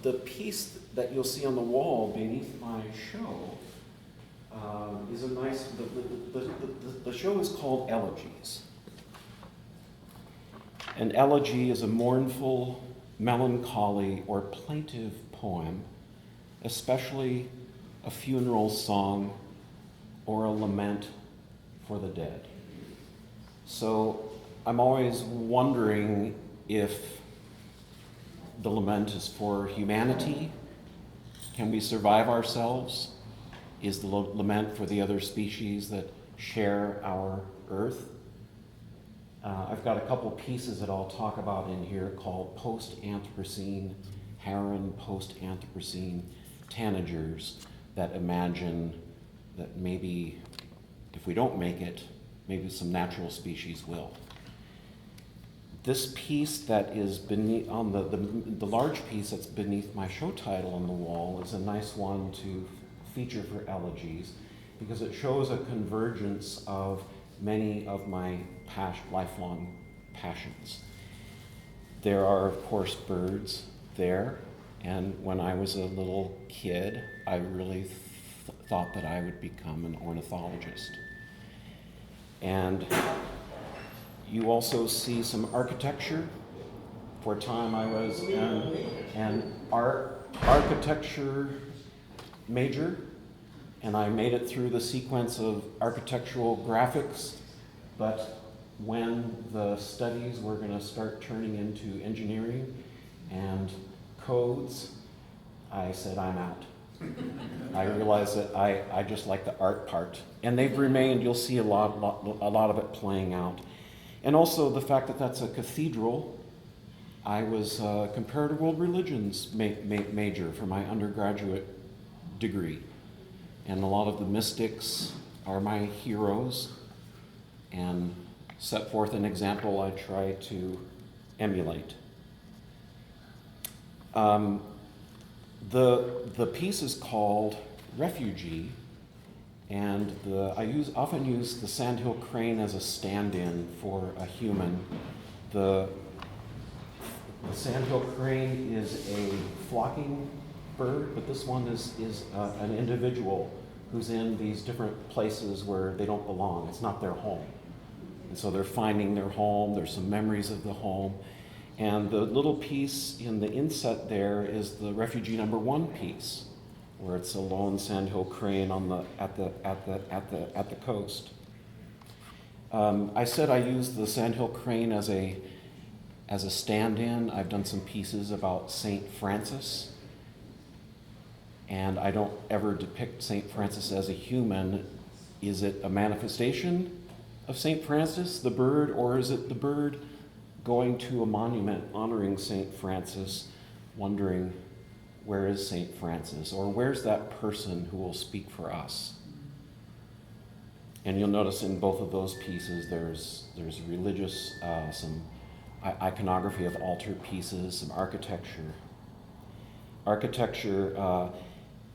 The piece that you'll see on the wall beneath my show is a nice, the show is called Elegies. An elegy is a mournful, melancholy, or plaintive poem, especially a funeral song or a lament for the dead. So I'm always wondering if the lament is for humanity. Can we survive ourselves? Is the lament for the other species that share our earth? I've got a couple pieces that I'll talk about in here called post-Anthropocene heron, post-Anthropocene tanagers that imagine that maybe if we don't make it, maybe some natural species will. This piece that is beneath, on the large piece that's beneath my show title on the wall is a nice one to feature for Elegies because it shows a convergence of many of my lifelong passions. There are, of course, birds there, and when I was a little kid, I really thought that I would become an ornithologist. And you also see some architecture. For a time I was an architecture major, and I made it through the sequence of architectural graphics, but when the studies were going to start turning into engineering and codes, I said, I'm out. I realized that I just like the art part. And they've remained, you'll see a lot of it playing out. And also the fact that that's a cathedral. I was a comparative world religions major for my undergraduate degree. And a lot of the mystics are my heroes and set forth an example I try to emulate. The piece is called Refugee, and I often use the sandhill crane as a stand-in for a human. The sandhill crane is a flocking bird, but this one is an individual who's in these different places where they don't belong. It's not their home. And so they're finding their home. There's some memories of the home. And the little piece in the inset there is the refugee number 1 piece, where it's a lone sandhill crane at the coast. I said I used the sandhill crane as a stand-in. I've done some pieces about St. Francis, and I don't ever depict St. Francis as a human. Is it a manifestation of St. Francis, the bird, or is it the bird going to a monument honoring St. Francis, wondering where is St. Francis, or where's that person who will speak for us? And you'll notice in both of those pieces there's religious, some iconography of altar pieces, some architecture. Architecture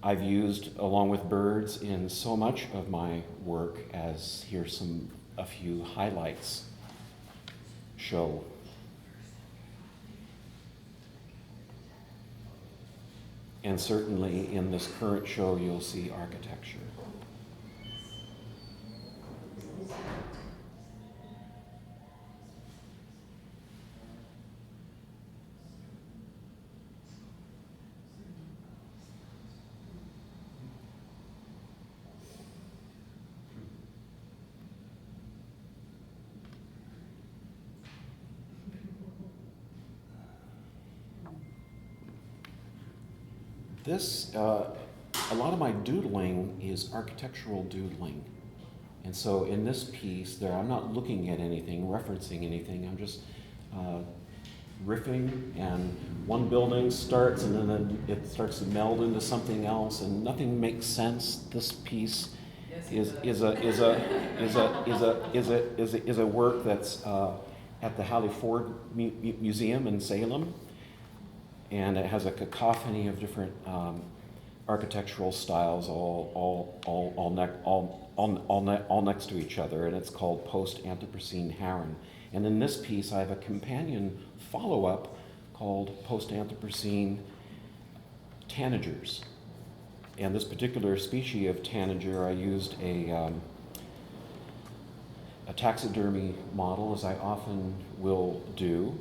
I've used along with birds in so much of my work, as here's a few highlights show. And certainly in this current show, you'll see architecture. This, a lot of my doodling is architectural doodling. And so in this piece there, I'm not looking at anything, referencing anything, I'm just riffing, and one building starts and then it starts to meld into something else and nothing makes sense. This piece is a work that's at the Hallie Ford Museum in Salem. And it has a cacophony of different architectural styles all next to each other, and it's called Post-Anthropocene Heron. And in this piece, I have a companion follow-up called Post-Anthropocene tanagers. And this particular species of tanager, I used a taxidermy model, as I often will do.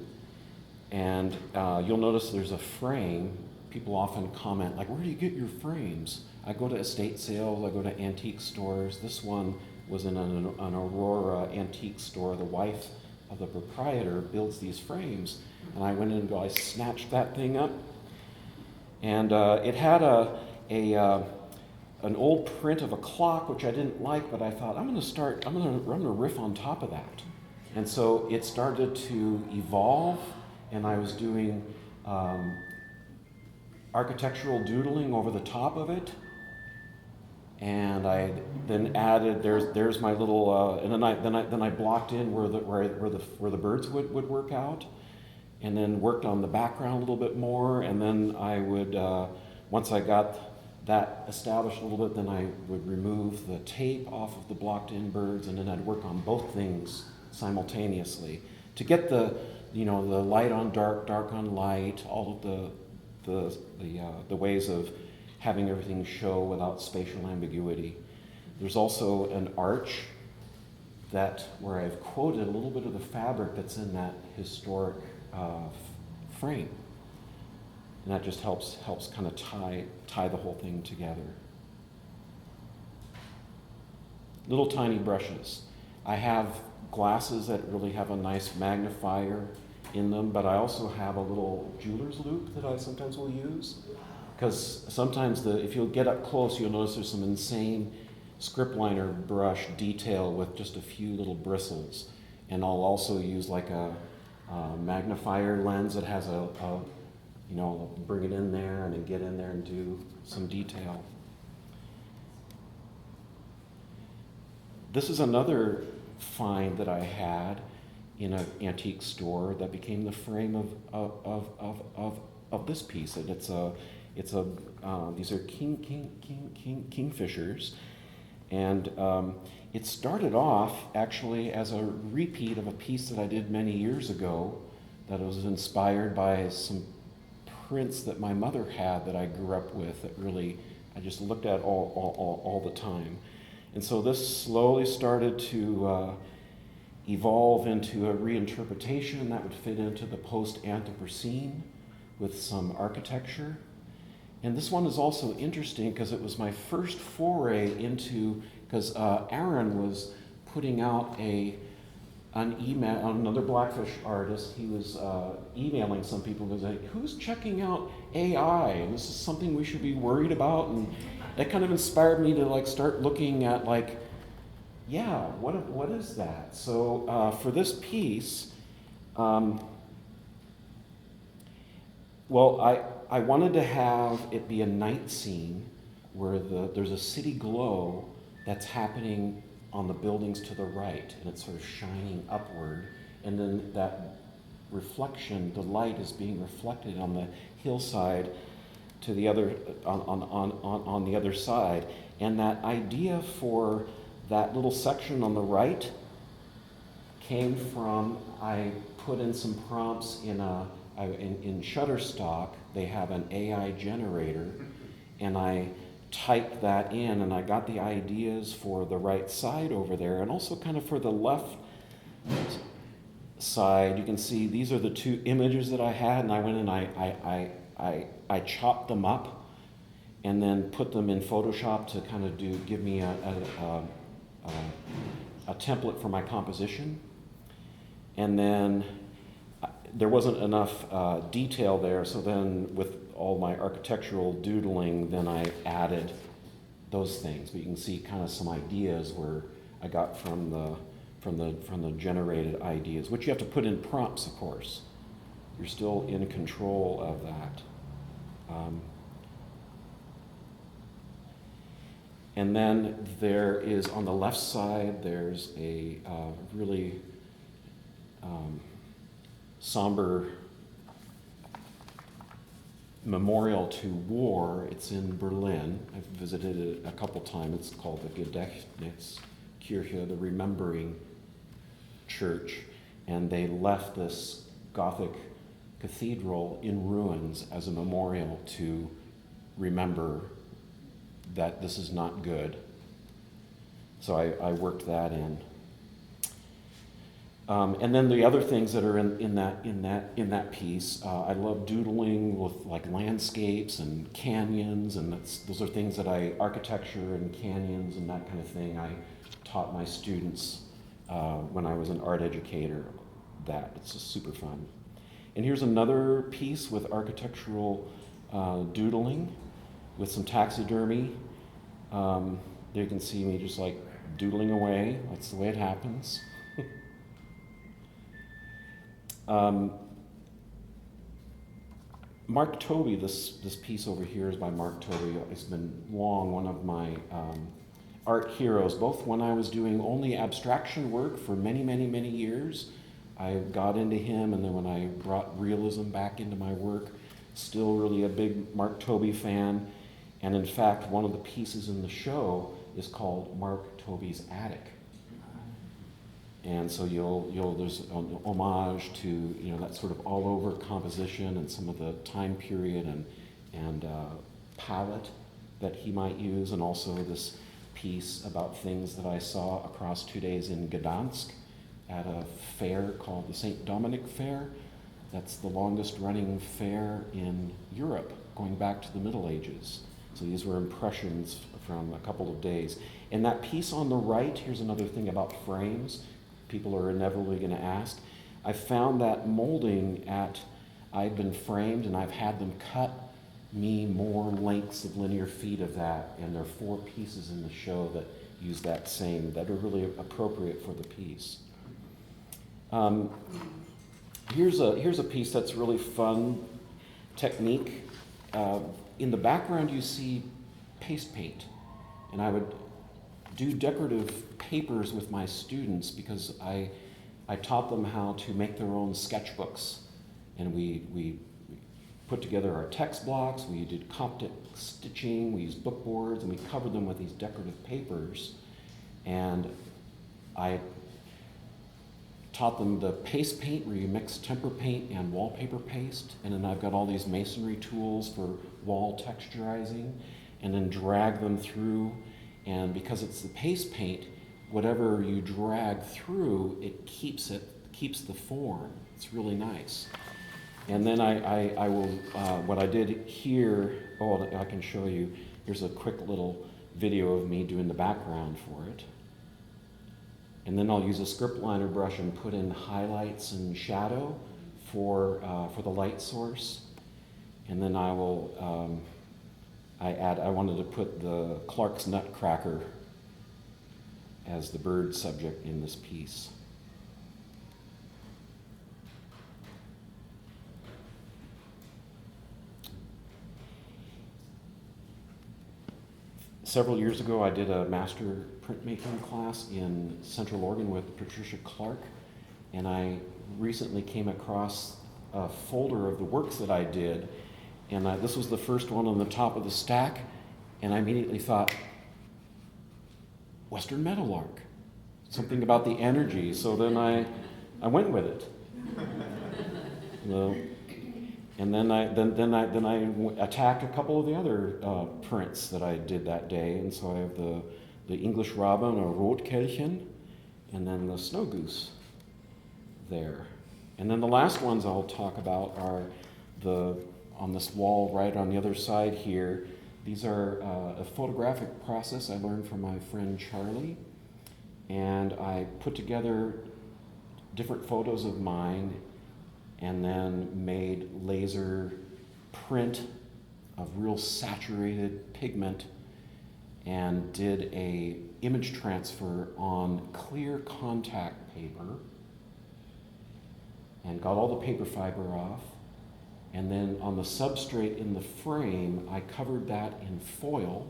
And you'll notice there's a frame. People often comment, like, where do you get your frames? I go to estate sales, I go to antique stores. This one was in an Aurora antique store. The wife of the proprietor builds these frames. And I went in and I snatched that thing up. And it had an old print of a clock, which I didn't like, but I thought, I'm gonna riff on top of that. And so it started to evolve, and I was doing architectural doodling over the top of it. And I then added, there's my little, and then I blocked in where the birds would work out, and then worked on the background a little bit more, and then I would, once I got that established a little bit, then I would remove the tape off of the blocked in birds, and then I'd work on both things simultaneously to get the light on dark, dark on light, all of the ways of having everything show without spatial ambiguity. There's also an arch where I've quoted a little bit of the fabric that's in that historic frame. And that just helps kind of tie the whole thing together. Little tiny brushes. I have glasses that really have a nice magnifier in them, but I also have a little jeweler's loupe that I sometimes will use. Because sometimes if you'll get up close, you'll notice there's some insane script liner brush detail with just a few little bristles. And I'll also use like a magnifier lens that has bring it in there and then get in there and do some detail. This is another find that I had in an antique store that became the frame of this piece. And these are kingfishers, and it started off actually as a repeat of a piece that I did many years ago that was inspired by some prints that my mother had that I grew up with that really I just looked at all the time. And so this slowly started to evolve into a reinterpretation that would fit into the post-Anthropocene with some architecture. And this one is also interesting because it was my first foray into, because Aaron was putting out an email, another Blackfish artist, he was emailing some people who was like, who's checking out AI? And this is something we should be worried about. And that kind of inspired me to start looking at what is that? So for this piece, I wanted to have it be a night scene where there's a city glow that's happening on the buildings to the right, and it's sort of shining upward, and then that reflection, the light is being reflected on the hillside to the other on the other side. And that idea for that little section on the right came from, I put in some prompts in Shutterstock. They have an AI generator, and I typed that in, and I got the ideas for the right side over there, and also kind of for the left side. You can see these are the two images that I had, and I went and I chopped them up and then put them in Photoshop to kind of give me a template for my composition. And then there wasn't enough detail there, so then with all my architectural doodling, then I added those things. But you can see kind of some ideas where I got from the generated ideas, which you have to put in prompts, of course. You're still in control of that. And then there is, on the left side, there's a really somber memorial to war. It's in Berlin. I've visited it a couple times. It's called the Gedächtniskirche, the Remembering Church. And they left this Gothic cathedral in ruins as a memorial to remember that this is not good. So I worked that in. And then the other things that are in that piece, I love doodling with like landscapes and canyons, and those are things that architecture and canyons and that kind of thing, I taught my students when I was an art educator. That it's just super fun. And here's another piece with architectural doodling with some taxidermy. There you can see me just like doodling away. That's the way it happens. Mark Tobey, this piece over here is by Mark Tobey. It's been long one of my art heroes, both when I was doing only abstraction work for many, many, many years. I got into him, and then when I brought realism back into my work, still really a big Mark Tobey fan. And in fact, one of the pieces in the show is called Mark Tobey's Attic. And so there's an homage to that sort of all over composition and some of the time period and palette that he might use, and also this piece about things that I saw across 2 days in Gdansk at a fair called the St. Dominic Fair. That's the longest running fair in Europe, going back to the Middle Ages. So these were impressions from a couple of days. And that piece on the right, here's another thing about frames. People are inevitably going to ask. I found that molding I've been framed, and I've had them cut me more lengths of linear feet of that, and there are 4 pieces in the show that use that are really appropriate for the piece. Here's a piece that's really fun technique. In the background you see paste paint, and I would do decorative papers with my students because I taught them how to make their own sketchbooks, and we put together our text blocks, we did Coptic stitching, we used book boards, and we covered them with these decorative papers. And I taught them the paste paint, where you mix temper paint and wallpaper paste, and then I've got all these masonry tools for wall texturizing, and then drag them through. And because it's the paste paint, whatever you drag through, it keeps the form. It's really nice. And then I will, what I did here, I can show you. Here's a quick little video of me doing the background for it. And then I'll use a script liner brush and put in highlights and shadow for the light source. And then I will, I wanted to put the Clark's Nutcracker as the bird subject in this piece. Several years ago, I did a master printmaking class in Central Oregon with Patricia Clark, and I recently came across a folder of the works that I did, and this was the first one on the top of the stack, and I immediately thought, Western meadowlark, something about the energy. So then I went with it. And then I attacked a couple of the other prints that I did that day, and so I have the English robin, or roodkelchen, and then the snow goose there. And then the last ones I'll talk about are on this wall right on the other side here. These are a photographic process I learned from my friend Charlie, and I put together different photos of mine and then made laser print of real saturated pigment and did a image transfer on clear contact paper and got all the paper fiber off. And then on the substrate in the frame, I covered that in foil,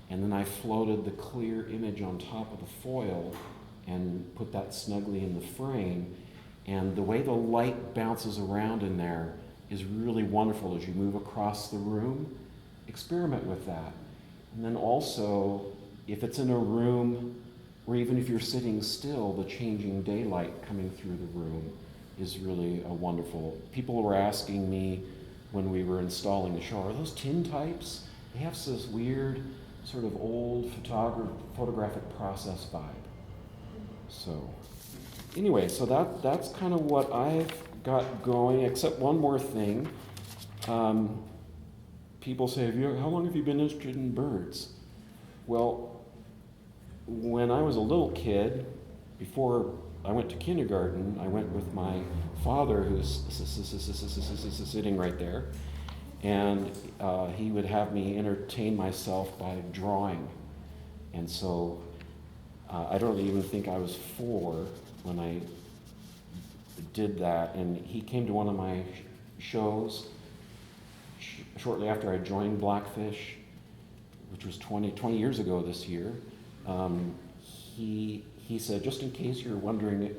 and then I floated the clear image on top of the foil and put that snugly in the frame. And the way the light bounces around in there is really wonderful as you move across the room. Experiment with that. And then also, if it's in a room, or even if you're sitting still, the changing daylight coming through the room is really a wonderful. People were asking me when we were installing the show. Are those tintypes? They have this weird, sort of old photographic process vibe. So, anyway, so that's kind of what I've got going, except one more thing. People say, how long have you been interested in birds? Well, when I was a little kid, before I went to kindergarten, I went with my father, who's sitting right there, and he would have me entertain myself by drawing. And so I don't even think I was 4 when I did that, and he came to one of my shows shortly after I joined Blackfish, which was 20 years ago this year. He said, just in case you're wondering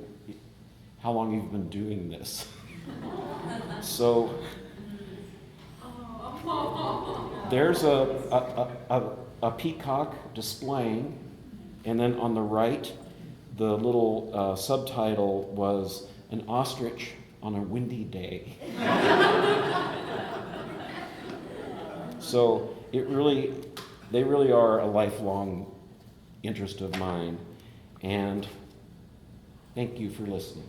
how long you've been doing this. So there's a peacock displaying, and then on the right, the little subtitle was an ostrich on a windy day. So they really are a lifelong interest of mine, and thank you for listening.